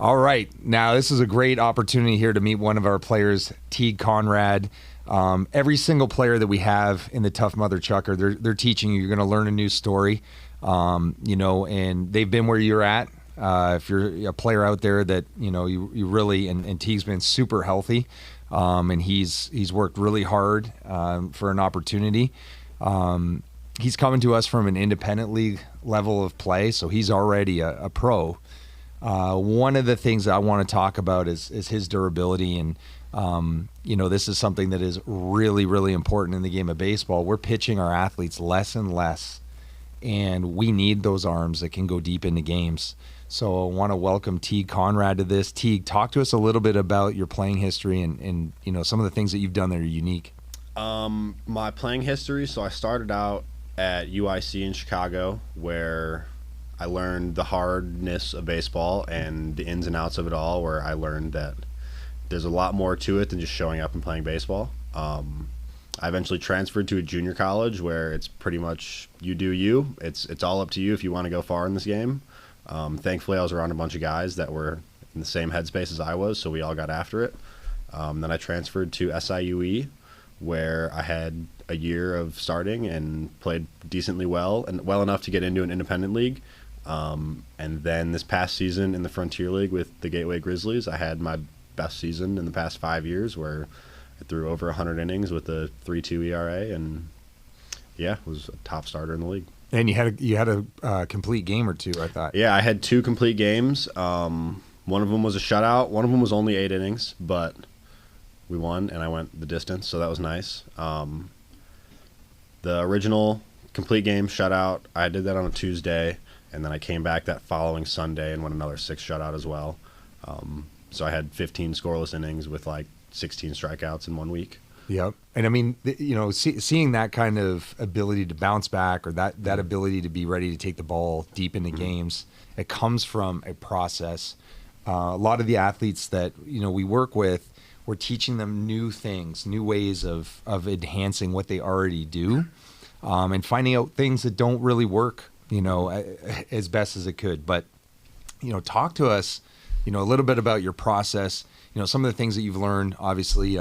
All right. Now, this is a great opportunity here to meet one of our players, Teague Conrad. Every single player that we have in the Tough Mother Chucker, they're teaching you. You're going to learn a new story, and they've been where you're at. If you're a player out there that, you really, and Teague's been super healthy, and he's worked really hard for an opportunity. He's coming to us from an independent league level of play, so he's already a pro. One of the things that I want to talk about is his durability, and this is something that is really, really important in the game of baseball. We're pitching our athletes less and less, and we need those arms that can go deep into games. So I want to welcome Teague Conrad to this. Teague, talk to us a little bit about your playing history and some of the things that you've done that are unique. My playing history, so I started out at UIC in Chicago, where I learned the hardness of baseball and the ins and outs of it all, where I learned that there's a lot more to it than just showing up and playing baseball. I eventually transferred to a junior college where it's pretty much you do you. It's all up to you if you want to go far in this game. Thankfully, I was around a bunch of guys that were in the same headspace as I was, so we all got after it. Then I transferred to SIUE, where I had a year of starting and played decently well, and well enough to get into an independent league. And then this past season in the Frontier League with the Gateway Grizzlies, I had my best season in the past 5 years, where I threw over 100 innings with a 3.2 ERA, and was a top starter in the league. And you had a complete game or two, I thought. Yeah, I had 2 complete games. One of them was a shutout. One of them was only 8 innings, but we won, and I went the distance, so that was nice. The original complete game shutout, I did that on a Tuesday, and then I came back that following Sunday and went another 6 shutout as well. So I had 15 scoreless innings with like 16 strikeouts in 1 week. Yep. And I mean, seeing that kind of ability to bounce back, or that ability to be ready to take the ball deep into games, it comes from a process. A lot of the athletes that, we work with, we're teaching them new things, new ways of enhancing what they already do, and finding out things that don't really work, as best as it could. But, talk to us, a little bit about your process, some of the things that you've learned, obviously,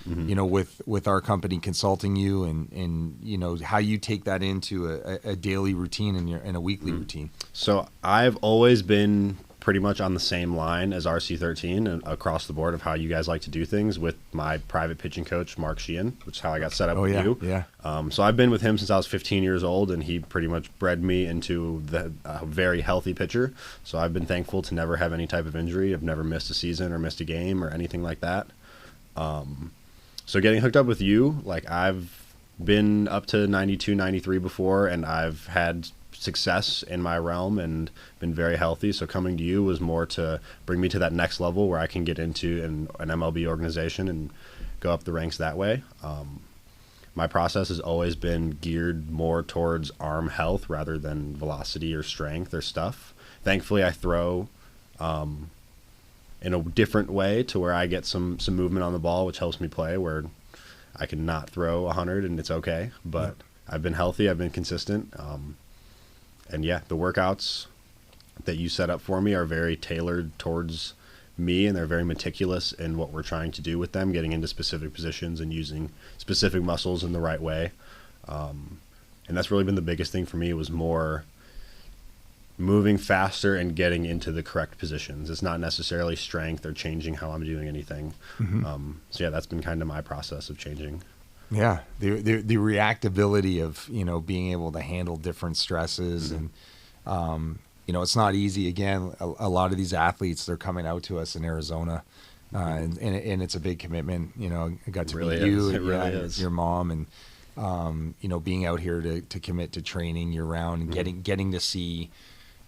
with our company consulting you, and how you take that into a daily routine and a weekly routine. So I've always been pretty much on the same line as RC13 and across the board of how you guys like to do things with my private pitching coach, Mark Sheehan, which is how I got set up with you. Yeah. So I've been with him since I was 15 years old, and he pretty much bred me into the very healthy pitcher. So I've been thankful to never have any type of injury. I've never missed a season or missed a game or anything like that. So getting hooked up with you, like I've been up to 92, 93 before, and I've had success in my realm and been very healthy. So coming to you was more to bring me to that next level where I can get into an MLB organization and go up the ranks that way. My process has always been geared more towards arm health rather than velocity or strength or stuff. Thankfully, I throw in a different way to where I get some movement on the ball, which helps me play, where I can not throw 100 and it's okay. But I've been healthy. I've been consistent. And the workouts that you set up for me are very tailored towards me, and they're very meticulous in what we're trying to do with them, getting into specific positions and using specific muscles in the right way. And that's really been the biggest thing for me, was more moving faster and getting into the correct positions. It's not necessarily strength or changing how I'm doing anything. That's been kind of my process of changing. Yeah, the reactability of being able to handle different stresses, and it's not easy. Again, a lot of these athletes, they're coming out to us in Arizona, and it's a big commitment. I got to meet you, your mom, and being out here to commit to training year round and getting to see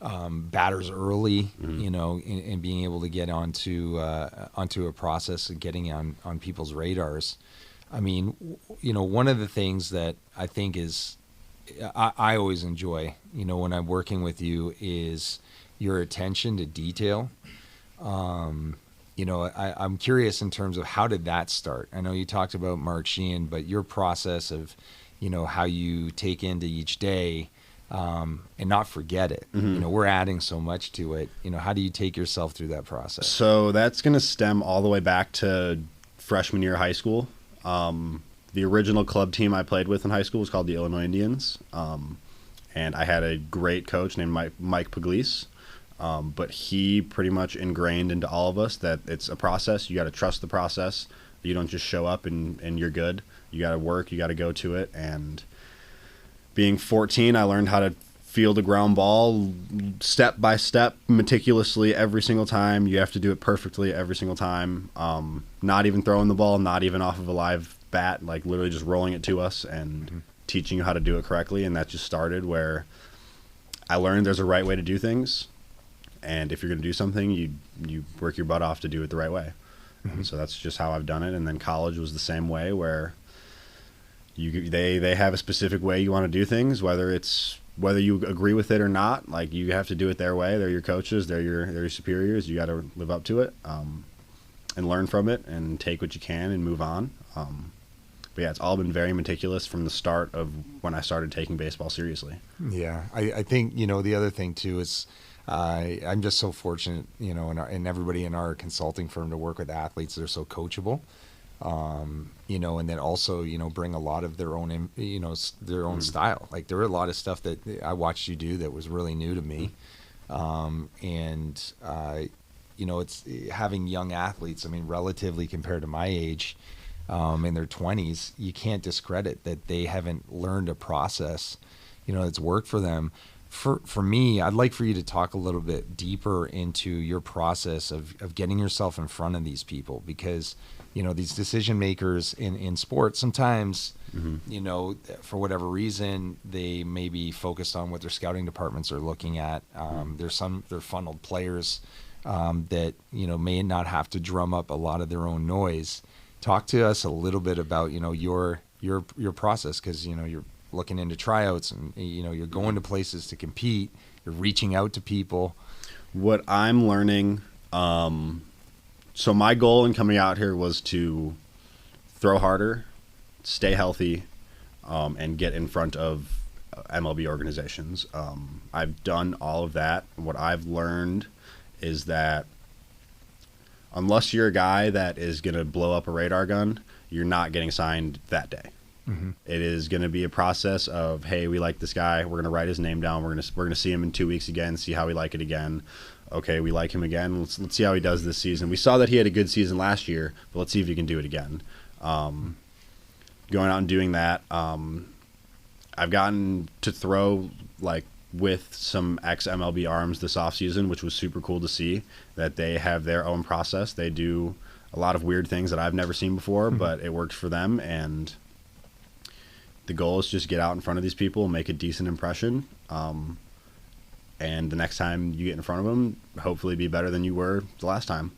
batters early, and being able to get onto a process and getting on people's radars. I mean, one of the things that I think is, I always enjoy, when I'm working with you, is your attention to detail. I'm curious in terms of how did that start? I know you talked about Mark Sheehan, but your process of, how you take into each day, and not forget it. We're adding so much to it. How do you take yourself through that process? So that's going to stem all the way back to freshman year of high school. The original club team I played with in high school was called the Illinois Indians. And I had a great coach named Mike Pugliese. But he pretty much ingrained into all of us that it's a process. You got to trust the process. You don't just show up and you're good. You got to work. You got to go to it. And being 14, I learned how to field a ground ball step by step, meticulously every single time. You have to do it perfectly every single time. Not even throwing the ball, not even off of a live bat, like literally just rolling it to us and teaching you how to do it correctly. And that just started where I learned there's a right way to do things. And if you're going to do something, you work your butt off to do it the right way. So that's just how I've done it. And then college was the same way, where they have a specific way you want to do things, whether you agree with it or not. Like, you have to do it their way. They're your coaches. They're your superiors. You got to live up to it, and learn from it and take what you can and move on. But yeah, it's all been very meticulous from the start of when I started taking baseball seriously. Yeah, I think the other thing too is. I'm just so fortunate, and everybody in our consulting firm to work with athletes that are so coachable, and then also, bring a lot of their own, their own style. Like, there were a lot of stuff that I watched you do that was really new to me. It's having young athletes, relatively compared to my age, in their 20s, you can't discredit that they haven't learned a process, that's worked for them. For me, I'd like for you to talk a little bit deeper into your process of getting yourself in front of these people, because, these decision makers in sports, sometimes, for whatever reason, they may be focused on what their scouting departments are looking at. They're funneled players that, may not have to drum up a lot of their own noise. Talk to us a little bit about, your process, because, you're looking into tryouts and you're going to places to compete, you're reaching out to people. What I'm learning, so my goal in coming out here was to throw harder, stay healthy, and get in front of MLB organizations. I've done all of that. What I've learned is that unless you're a guy that is going to blow up a radar gun, you're not getting signed that day. It is going to be a process of, hey, we like this guy. We're going to write his name down. We're going to see him in 2 weeks again, see how we like it again. Okay, we like him again. Let's see how he does this season. We saw that he had a good season last year, but let's see if he can do it again. Going out and doing that. I've gotten to throw with some ex-MLB arms this offseason, which was super cool to see that they have their own process. They do a lot of weird things that I've never seen before, but it worked for them. And the goal is just get out in front of these people and make a decent impression. And the next time you get in front of them, hopefully be better than you were the last time.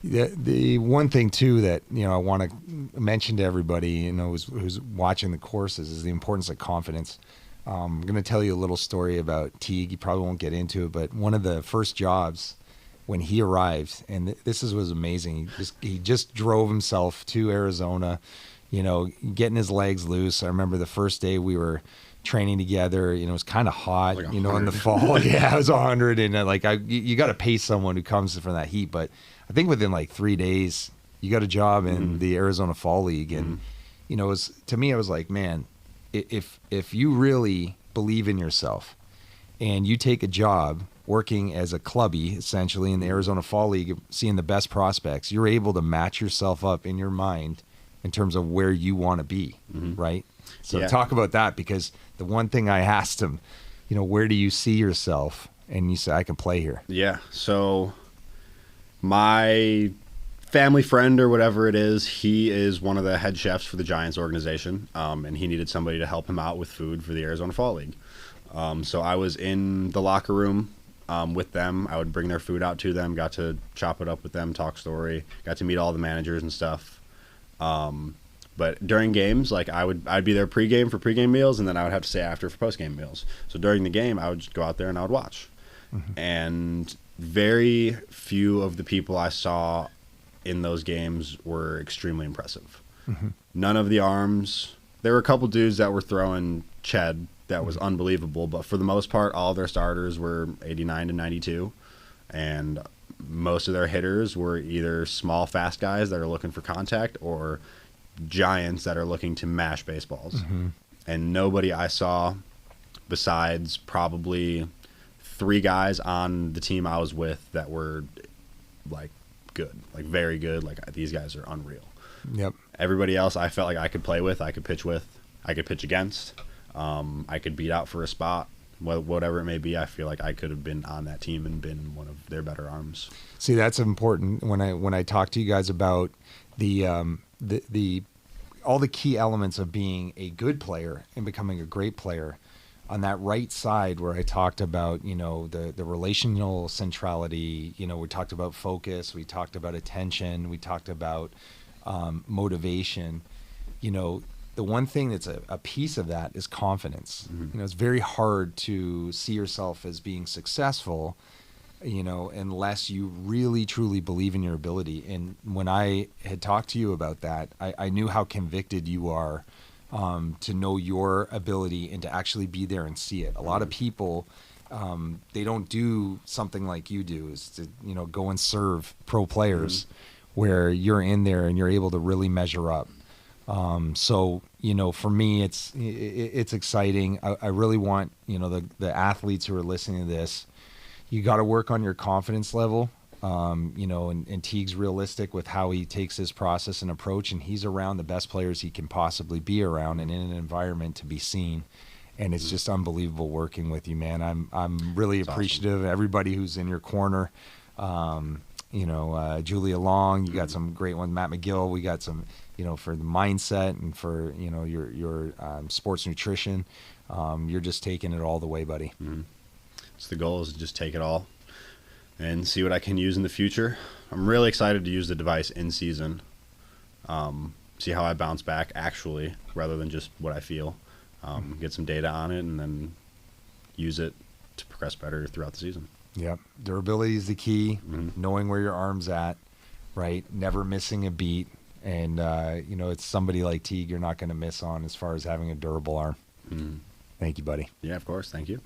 The one thing too that I want to mention to everybody who's watching the courses is the importance of confidence. I'm going to tell you a little story about Teague. You probably won't get into it, but one of the first jobs when he arrived, and this was amazing. He just drove himself to Arizona, getting his legs loose. I remember the first day we were training together, it was kind of hot, in the fall. Yeah, it was 100. And you got to pay someone who comes from that heat. But I think within 3 days, you got a job in the Arizona Fall League. And, to me, I was like, man, if you really believe in yourself and you take a job working as a clubby, essentially, in the Arizona Fall League, seeing the best prospects, you're able to match yourself up in your mind in terms of where you want to be, right? So talk about that, because the one thing I asked him, where do you see yourself? And you said, I can play here. Yeah, so my family friend or whatever it is, he is one of the head chefs for the Giants organization, and he needed somebody to help him out with food for the Arizona Fall League. So I was in the locker room with them. I would bring their food out to them, got to chop it up with them, talk story, got to meet all the managers and stuff. But during games, I'd be there pregame for pregame meals, and then I would have to stay after for postgame meals. So during the game, I would just go out there and I would watch. And very few of the people I saw in those games were extremely impressive. None of the arms there were a couple dudes that were throwing Ched that was unbelievable, but for the most part, all their starters were 89 to 92, and most of their hitters were either small, fast guys that are looking for contact or giants that are looking to mash baseballs. And nobody I saw besides probably 3 guys on the team I was with that were like good, like very good. Like these guys are unreal. Yep. Everybody else I felt like I could play with, I could pitch with, I could pitch against, I could beat out for a spot, whatever it may be. I feel like I could have been on that team and been one of their better arms. See, that's important when I talk to you guys about the all the key elements of being a good player and becoming a great player. On that right side where I talked about, the relational centrality, we talked about focus, we talked about attention, we talked about motivation. The one thing that's a piece of that is confidence. It's very hard to see yourself as being successful, unless you really truly believe in your ability. And when I had talked to you about that, I knew how convicted you are to know your ability and to actually be there and see it. A lot of people, they don't do something like you do, is to, go and serve pro players where you're in there and you're able to really measure up. So, for me, it's exciting. I really want, the athletes who are listening to this, you got to work on your confidence level. And Teague's realistic with how he takes his process and approach, and he's around the best players he can possibly be around and in an environment to be seen. And it's just unbelievable working with you, man. I'm really appreciative of everybody who's in your corner. Julia Long, you got some great ones. Matt McGill, we got some, for the mindset and for, your sports nutrition. You're just taking it all the way, buddy. So the goal is to just take it all and see what I can use in the future. I'm really excited to use the device in season, see how I bounce back actually, rather than just what I feel. Get some data on it and then use it to progress better throughout the season. Yep. Durability is the key, knowing where your arm's at, right? Never missing a beat. And, it's somebody like Teague you're not going to miss on as far as having a durable arm. Thank you, buddy. Yeah, of course. Thank you.